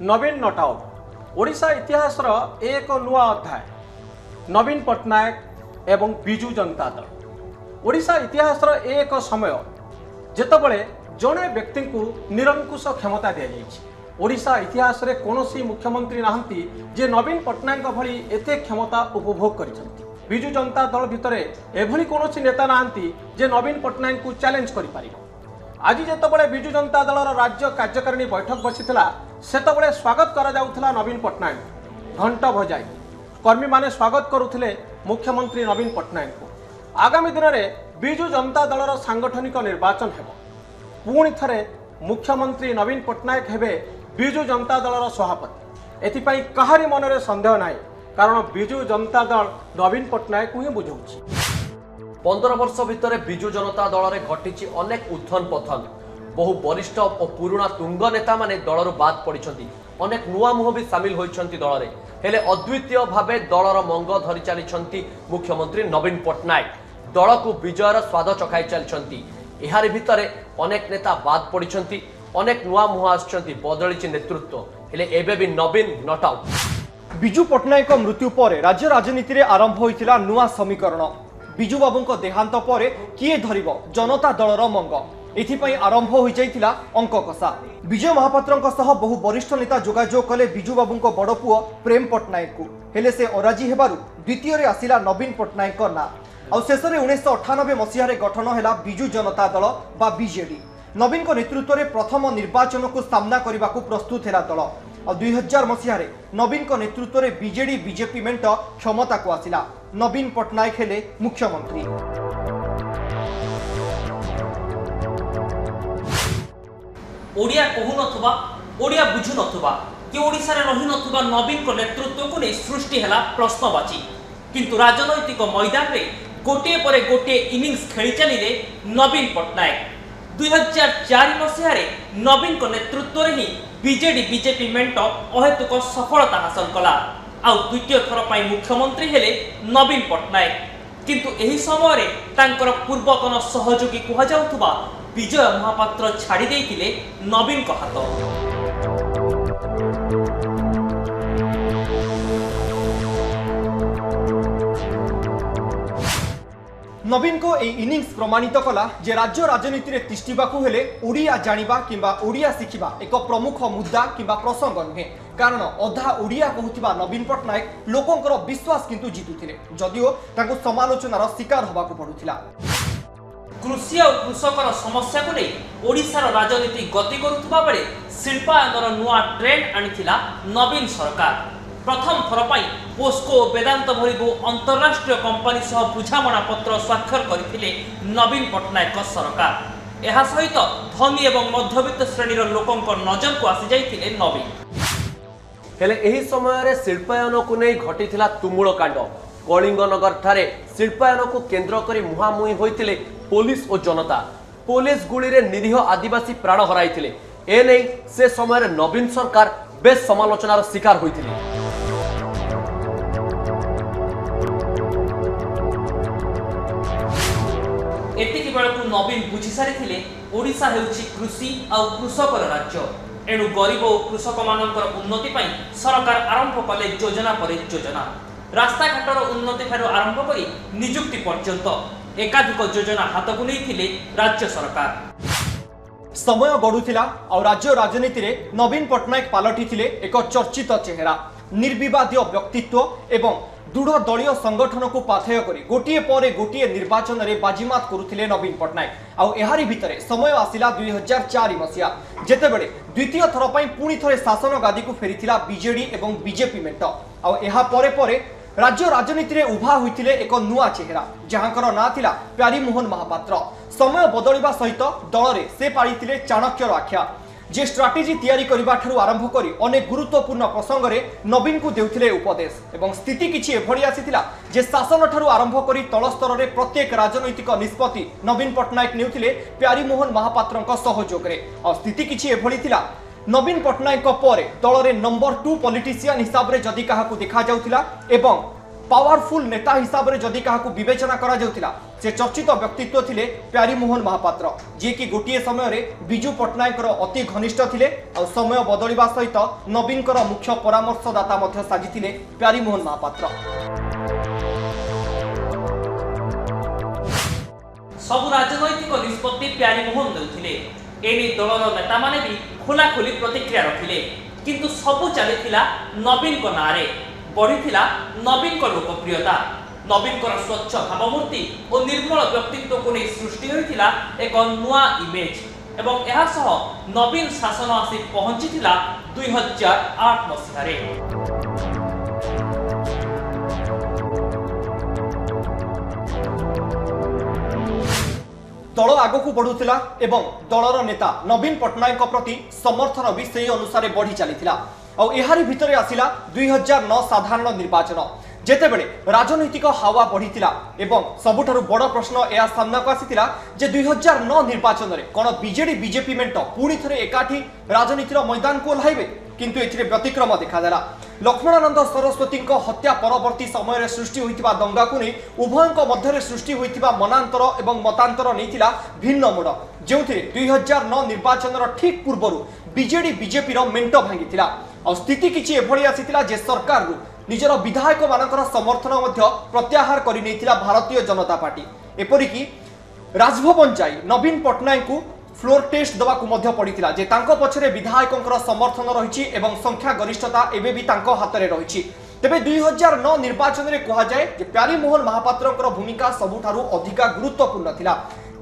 नवीन नट out Odisha इतिहास एक नुआ अध्याय नवीन पट्टनायक एवं बिजु जनता दल। ओडिशा इतिहास एक समय जेतबले जड़े व्यक्ति को निरंकुश क्षमता दि जाइए। ओडिशा इतिहास रे कोनोसी मुख्यमंत्री नाहंती जे नवीन पट्टनायक भली एते क्षमता उपभोग करिसंती। बिजु जनता दल भितरे एभली कोनोसी नेता नाहंती जे नवीन पट्टनायक को चैलेंज करि पारिबो। आज जेतबले बिजु जनता दलर राज्य कार्यकारिणी बैठक बसिथिला सेतबले स्वागत करा जाउथिला नवीन पट्टनायक। घंट बजाई कर्मी माने स्वागत करुथिले मुख्यमंत्री नवीन पट्टनायक को। आगामी दिन में बिजु जनता दलर सांगठनिक निर्वाचन हेबो। पुणी थरे मुख्यमंत्री नवीन पट्टनायक हेबे बिजु जनता दलर सभापति। एथिपाई कहारी मनरे संदेह नाही, कारण बिजु जनता दल नवीन पट्टनायक को ही बुझाउछि। 15 वर्ष भितर बिजु जनता दल में घटी अनेक उत्थन पथन। बहु वरिष्ठ और पुराणा तुंग नेता माने दलर बाद पड़ती। अनेक नुआ मुह भी सामिल होती दल में। हेले अद्वितीय भाव दलर मंग धरी चली मुख्यमंत्री नवीन पट्टनायक दल को विजयर स्वाद चखाई चलती। यार भितर अनेक नेता बाद पड़ती, अनेक नुआ मुह आसुच्चंती, बदली नेतृत्व। हेले एबे भी नवीन नट आउट। बिजु पट्टनायक मृत्यु पर राज्य राजनीति रे आरंभ होइतिला नुआ समीकरण। बिजु बाबूंको देहांत पर किए धरिबो जनता दलर मंग, एथिपाई आरंभ हो जाइतिला अंक कषा। विजय महापात्रंक सह बहु वरिष्ठ नेता जोगाजोग कले बिजु बाबूंको बड़ पुओ प्रेम पट्टनायक को। हेले से अराजी हेबारु द्वितीय रे आसिला नवीन पट्टनायक ना। आ शेष में 1998 मसीह गठन है बिजु जनता दल बा बीजेडी। नवीन को नेतृत्व में प्रथम निर्वाचन को सामना करने को प्रस्तुत है दल। और 2000 मसीह नवीन को नेतृत्व में बीजेडी बीजेपी मेंट क्षमता को आसिला। नवीन पट्टनायक हेले मुख्यमंत्री। ओडिया कहू नथुबा, ओडिया बुझु नथुबा कि ओडिसा रे रहि नथुबा नवीन को नेतृत्व को नै सृष्टि हैला प्रश्नवाची। किंतु राजनैतिक मैदान रे गोटे पर गोटे इनिंग्स खेली चलिले नवीन पट्टनायक। 2004 मसीह नवीन को नेतृत्व रे ही बीजेडी बीजेपी मेंट अहेतुक सफलता हासिल कला। आ द्वितीय थर पाई मुख्यमंत्री हेले नवीन पट्टनायक। किंतु एही समय रे तांकर पूर्वतन सहयोगी कुहा जाउथुबा विजय महापात्र छाड़ी देइतिले नवीन को हाथ। नवीन को ए इनिंग्स प्रमाणित कला जे राज्य राजनीति रे तिष्ठिबाकू हेले ओडिया जानिबा किंबा ओडिया शिखिबा एक प्रमुख मुद्दा किंबा प्रसंग नुहे। कारण अधा ओडिया कहूथिबा नवीन पट्टनायक लोकंकर विश्वास किंतु जितुथिले, जदिओ तांको समालोचनार शिकार होबाकू पडुथिला। कृषि और कृषकर समस्या को नहीं ओडिशार राजनीति गति करुवा बेले शिल्पायनर नुआ ट्रेंड आनिथिला नवीन सरकार। प्रथम थर पाई पोस्को वेदांत भली बहु अंतरराष्ट्रीय कंपनी सह बुझामणा पत्र स्वाक्षर करथिले नवीन पट्टनायक सरकार। एहा सहित धनी एवं मध्यवित्त श्रेणीर लोकंक नजर को आसी जाइथिले नवीन। हेले एही समय रे शिल्पायन को नै घटिथिला तुमुळ कांड। कलिंगनगर ठारे शिल्पायन को केंद्र करी मुहामुही होइतिले पुलिस और जनता। पुलिस गुली रे निरीह आदिवासी प्राण हराइथिले। ए नै से समय रे नवीन सरकार बेस समालोचनार शिकार होइथिले। एतिकी बेलू नवीन बुझी सारी ओडिशा हेउछि कृषि और कृषकर राज्य। एणु गरीब और कृषक मानकर उन्नति पाई सरकार आरंभ कले योजना पर योजना। रास्ता घाटर उन्नति ठारू आरंभ करी नियुक्ति पर्यंत एकाधिक योजना हाथ को नहीं राज्य सरकार। समय गढ़ुला और राज्य राजनीति रे नवीन पट्टनायक पालटिथिले एक चर्चित चेहरा। निर्विवादीय व्यक्तित्व एवं दृढ़ दलीय संगठन को पाथेय करी गोटिए पर गोटिए निर्वाचन रे बाजीमात करुथिले नवीन पट्टनायक। आउ एहारी भितरे समय आसिला 2004 मसीहा जेतेबेले द्वितीय थर पई पुणी थरे शासन गादी को फेरिथिला बीजेडी एवं बीजेपी मेंट। आउ एहा परे परे राज्य राजनीति रे उभा होइथिले एक नुआ चेहरा जहांकर ना थिला प्यारीमोहन महापात्र। समय बदलिबा सहित दल रे से पाळिथिले चाणक्यर आख्या जे स्ट्राटेजी तैयारी करबा ठारू आरंभ करी अनेक गुरुत्वपूर्ण प्रसंग रे नवीन को देउथिले उपदेश। एवं स्थिति किछि एभଳି आसीथिला जे शासन ठारू आरंभ करी तल स्तर रे प्रत्येक राजनैतिक निष्पत्ति नवीन पट्टनायक नेउथिले प्यारीमोहन महापात्रंक सहयोग रे। और स्थिति किछि एभଳି थिला नवीन पट्टनायक पर दल रे नंबर 2 पॉलिटिशियन हिसाब रे जदि काहाकू देखा जाउथिला एवं पावरफुल नेता हिसाब से जदि क्या विवेचना करा जाउथिला से चर्चित व्यक्तित्व थिले प्यारीमोहन महापात्र जी कि गोटे समय रे बिजू पट्टनायक अति घनिष्ठ थिले और समय बदलिबा सहित नवीन मुख्य परामर्शदाता मध्य साजिथिले प्यारीमोहन महापात्र। सबु राजनैतिक निष्पत्ति प्यारीमोहन देउथिले एनी दलर नेता माने भी खोला खोली प्रतिक्रिया रखिले किंतु सबु चलीथिला नवीन को नारे बढ़ीथिला नवीन को लोकप्रियता नवीन को स्वच्छ भावमूर्ति और निर्मल व्यक्तित्व को नहीं सृष्टि होइथिला एक नुआ इमेज एवं एहा सह नवीन शासन आसी पहुंचीथिला 2008 मसीहारे। दल आगक बढ़ुला एवं दलर नेता नवीन पट्टनायक प्रति समर्थन भी से अनुसार बढ़ी चलीथिला और एहारी भितरे आसिला 2009 साधारण निर्वाचन जेतेबेले राजनैतिक हावा बढ़ीथिला एवं सबुठारु बड़ प्रश्न या सामना को आसीथिला जे 2009 निर्वाचन रे कोन बीजेडी बीजेपी मेंट पुणी थरे एकाठी राजनीतिर मैदान को ओह्लाइबे किंतु एथिरे व्यतिक्रम देखादेला। लक्ष्मणानंद सरस्वती हत्या परवर्ती समय रे सृष्टि होइतिबा दंगा को नहीं उभयଙ୍କ मध्यरे सृष्टि होइतिबा मनांतर एवं मतांतर नैतिला भिन्न मोड़ जेउथिरे 2009 निर्वाचन ठीक पूर्वरु बीजेडी बीजेपी रो मेंट भांगिथिला और स्थिति किछि एभଳି आसीथिला जे सरकार रु निजर विधायक मानकर समर्थन मध्य प्रत्याहार करि नैतिला भारतीय जनता पार्टी एपरिकी राजभवन जाई नवीन पट्टनायक को फ्लोर टेस्ट दवा को मध्य पड़ीथिला जे तांको पछरे विधायकंकर समर्थन रहिछि एवं संख्या गरिष्ठता एबे भी तांको हातरे रहिछि। तेबे 2009 निर्वाचन रे कहा जाए जे प्यारीमोहन महापात्रंकर भूमिका सबुठारु अधिका गुरुत्वपूर्ण थिला।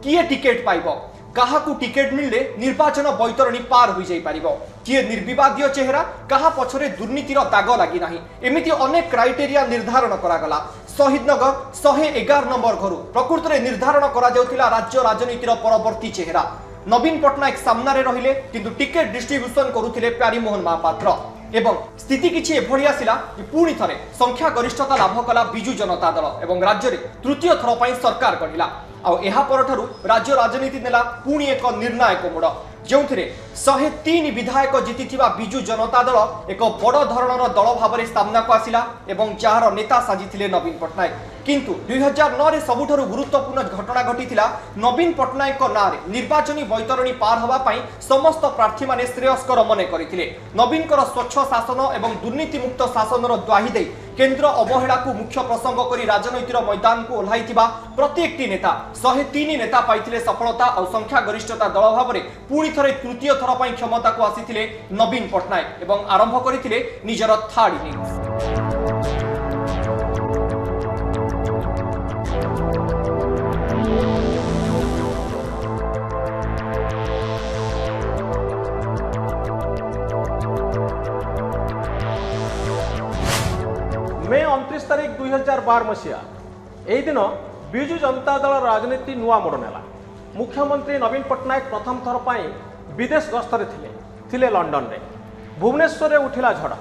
किए टिकेट पाइबो काहाकू टिकेट मिलले निर्वाचन बैतरणी पार हो जाई पारिबो किए निर्विवादीय चेहरा काहा पछरे दुर्नीतिर दाग लागि नाही एमिति अनेक क्राइटेरिया निर्धारण करा गला। शहीदनगर 111 नंबर घरु प्रकृति रे निर्धारण करा जाउथिला राज्य राजनीतिर परवर्ती चेहरा नवीन पट्टनायक सामने रहिले किंतु टिकेट डिस्ट्रीब्यूशन करुथिले प्यारीमोहन महापात्र एवं स्थिति किछि एभଳି आसिला जे पुणी थरे संख्या गरिष्ठता लाभ कला बिजू जनता दल एवं राज्य रे तृतीय थर पई सरकार गढिला आ एहा परठारु राज्य राजनीति नेला पुणी एक निर्णायक मोड़ जोंथिरे 103 विधायक जीतिथिबा बिजू जनता दल एक बड़ धरणर दल भाव सामना को आसिला एवं जार नेता साजिथिले नवीन पट्टनायक किंतु 2009 रे सबुठारु गुरुत्वपूर्ण घटना घटिथिला नवीन पट्टनायक नारे निर्वाचनी बैतरणी पार होबा पई समस्त प्रार्थी माने श्रेयस्कर मने करिथिले। नवीनकर स्वच्छ शासन एवं दुर्नीति मुक्त शासनर द्वाही दे केंद्र अवहेला को मुख्य प्रसंग करी राजनैतिर मैदान को ओह्लाइथिबा प्रत्येक नेता 103 नेता पाइथिले सफलता और संख्या गरिष्ठता दल भाव में पुणी थरे तृतीय थर पई क्षमता को आसीथिले नवीन पट्टनायक एवं आरंभ करिथिले निजर थर्ड इनिंग्स। मे 29 तारिख 2012 मसीहा यही दिन बिजू जनता दल राजनीति नुआ मोड़ नेला। मुख्यमंत्री नवीन पट्टनायक प्रथम थर पर विदेश गस्तरे थिले लंडन रे भुवनेश्वर रे उठिला झड़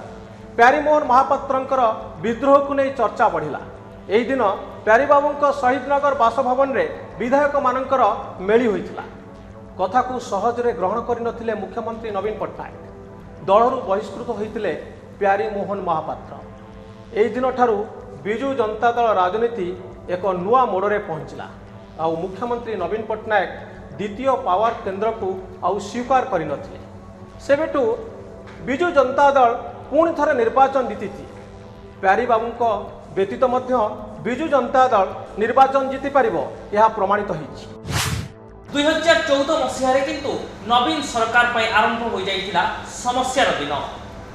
प्यारीमोहन महापात्रंकर विद्रोह को नहीं चर्चा बढ़िला। यही दिन प्यारीबाबूंक शहीदनगर बासभवन रे विधायक मानकर मेली होइथिला कथा को सहज रे ग्रहण करिनथिले मुख्यमंत्री नवीन पट्टनायक दलरू बहिष्कृत होइथिले प्यारीमोहन महापात्र। एही दिन ठारू बिजू जनता दल राजनीति एक नुआ मोड़े पहुंचला आउ मुख्यमंत्री नवीन पट्टनायक द्वितीय पावर केंद्र को आउ स्वीकार करिनथिले। सेबेटू बिजू जनता दल पुणी थरे निर्वाचन जीति प्यारीबाबूंक व्यतीत मध्य बिजू जनता दल निर्वाचन जीति पारिबो यह प्रमाणित होइछि। 2014 मसीहारे किंतु नवीन सरकार पई आरंभ हो जाइतिला समस्यार दिन।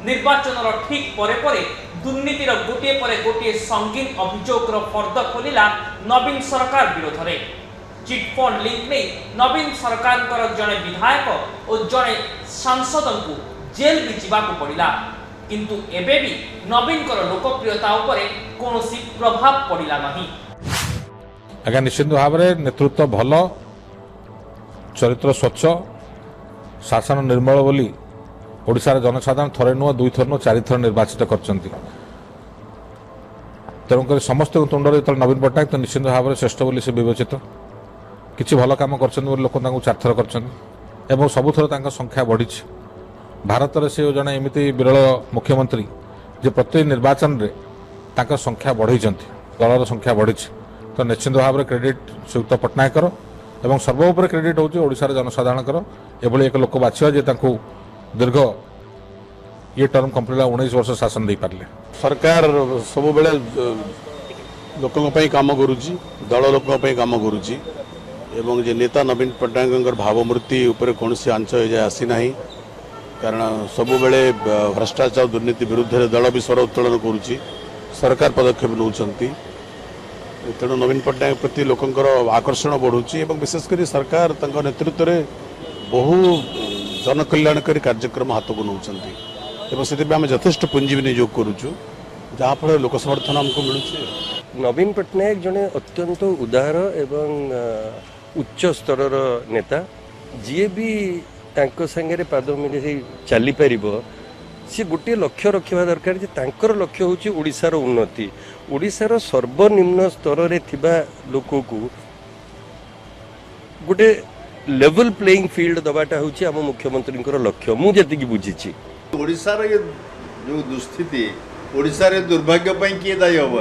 निर्वाचन ठीक परे परे दुर्नीतिर गोटे परे गोटे संगीन अभियोगर फर्द खोलिला नवीन सरकार विरोध में। चिटफंड लिंक नहीं नवीन सरकार जड़े विधायक और जड़े सांसद को जेल भी जावाक पड़ा किंतु एबे भी नवीन लोकप्रियता उपरे कोनोसी प्रभाव पड़ा नहीं। आज्ञा निश्चित भाव में नेतृत्व भल चरित्र स्वच्छ शासन निर्मल बोली ओडिशार जनसाधारण थरे नुह दुई थर नुह चारि थर निर्वाचित करछंती। तेणुक समस्त तुंडर जो नवीन पट्टनायक तो निश्चित भाव में श्रेष्ठ बोली से विवेचित किसी भल काम कर लोक चार थर कर सबुथर संख्या बढ़ी। भारत में से जड़े एमती विरल मुख्यमंत्री जे प्रत्येक निर्वाचन रे ତାଙ୍କ ସଂଖ୍ୟା ବଢ଼େଇଛନ୍ତି, ଦଳର ସଂଖ୍ୟା ବଢ଼ିଛି। ତ ନିଶ୍ଚିତ ଭାବରେ କ୍ରେଡିଟ୍ ଶ୍ରୀଯୁକ୍ତ ପଟ୍ଟନାୟକର ଏବଂ ସର୍ବୋପରେ କ୍ରେଡିଟ୍ ହେଉଛି ଓଡ଼ିଶାର ଜନସାଧାରଣଙ୍କର ଏଭଳି ଏକ ଲୋକ ବାଛିବା ଯେ ତାଙ୍କୁ ଦୀର୍ଘ ये टर्म कंप्लीट 19 वर्ष शासन दे पारे। सरकार सब बेले लोकों काम करुच्ची, दल लोकों काम करुच्ची एवं जे नेता नवीन पट्टनायक भावमूर्ति उपर कौन आंच एजाए आसी ना, कारण सब बेले भ्रष्टाचार दुर्नीति विरुद्ध दल भी स्वर उत्तोलन करुच्ची, सरकार पदक्षेप नौ। तेणु नवीन पट्टनायक प्रति लोकंर आकर्षण बढ़ुची और विशेषकर सरकार नेतृत्व में बहु जनकल्याणकारी कार्यक्रम हाथ को नौ एवं से आम यथेष्ट पुंजी विनियोग करुचु जहाँफल लोक समर्थन आमको मिलूँ। नवीन पट्टनायक जड़े अत्यंत उदार एवं उच्च स्तर नेता जी भी सांगे पाद मिले चली पार सी गोटे लक्ष्य रखा दरकार जे तांकर लक्ष्य हूँ ओडिशार उन्नति, ओडिशार सर्वनिम्न स्तर रे थिबा लोक को गोटे लेवल प्लेइंग फील्ड दबाटा हूँ आम मुख्यमंत्री लक्ष्य मुझे बुझी। ओडिशार ये जो दुस्थिति ओडिशार दुर्भाग्य किए दायी हम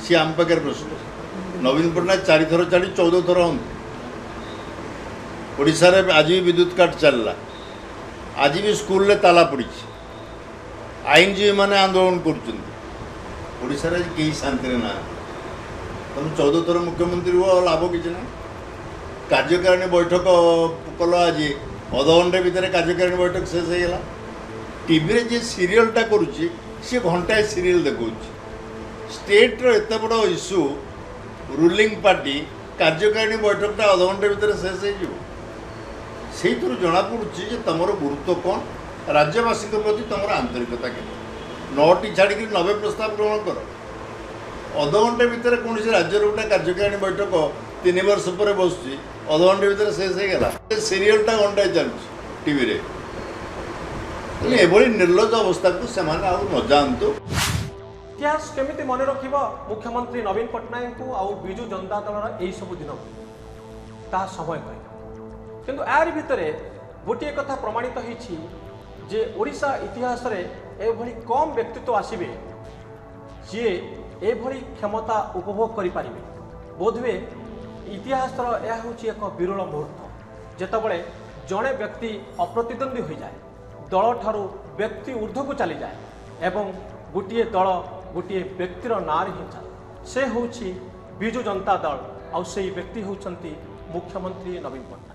सी आम पाखे प्रश्न। नवीन पट्टनायक 4 थर चढ़ी 14 थर हम ओडिशार आज भी विद्युत काट चलला, आज भी स्कूल रे ताला पड़ी, आईनजीवी मैंने आंदोलन करोडिशार कहीं शांति ना। तुम 14 थर मुख्यमंत्री हुआ लाभ किसी ना। कार्यकारिणी बैठक कल आज अध घंटे भितर कार्यकारिणी बैठक शेष होगा। टीवी रे जे सीरियलटा करुच्ची सी घंटाए सीरियल देखा स्टेट रो एत बड़ इश्यू रूलिंग पार्टी कार्यकारिणी बैठकटा अध घंटे भितर शेष हो जना पड़ुची तुम गुरुत्व कौन, राज्यवासी प्रति तुम आंतरिकता के 9टी छाड़ी 90 प्रस्ताव ग्रहण कर। अध घंटे भितर कौन राज्य गोटे कार्यकारिणी बैठक 3 वर्ष पर बस अध घंटे भितर शेष होगा। सीरियलटा घंटाए चलुची टीवी रे। निर्लज अवस्था को से न जानतु। इतिहास केमिति मन रखिब मुख्यमंत्री नवीन पट्टनायक को आउ बिजु जनता दलर यही सब दिन ता समय कह किंतु यार भितरे गोटे कथा प्रमाणित होइछि जे ओडिशा इतिहास रे एभली कम व्यक्तित्व आसिबे जे एभली क्षमता उपभोग करि पारिबे। बोधवे इतिहास यह होछि एक विरल मुहूर्त जेतबळे जणे व्यक्ति अप्रतिद्वंदी हो जाए, दल ठारू व्यक्ति ऊर्ध्व को चली जाए एवं गोटे दल गोटे व्यक्तिर ना ही चले से हूँ बिजु जनता दल आउ से व्यक्ति होती मुख्यमंत्री नवीन पट्टनायक।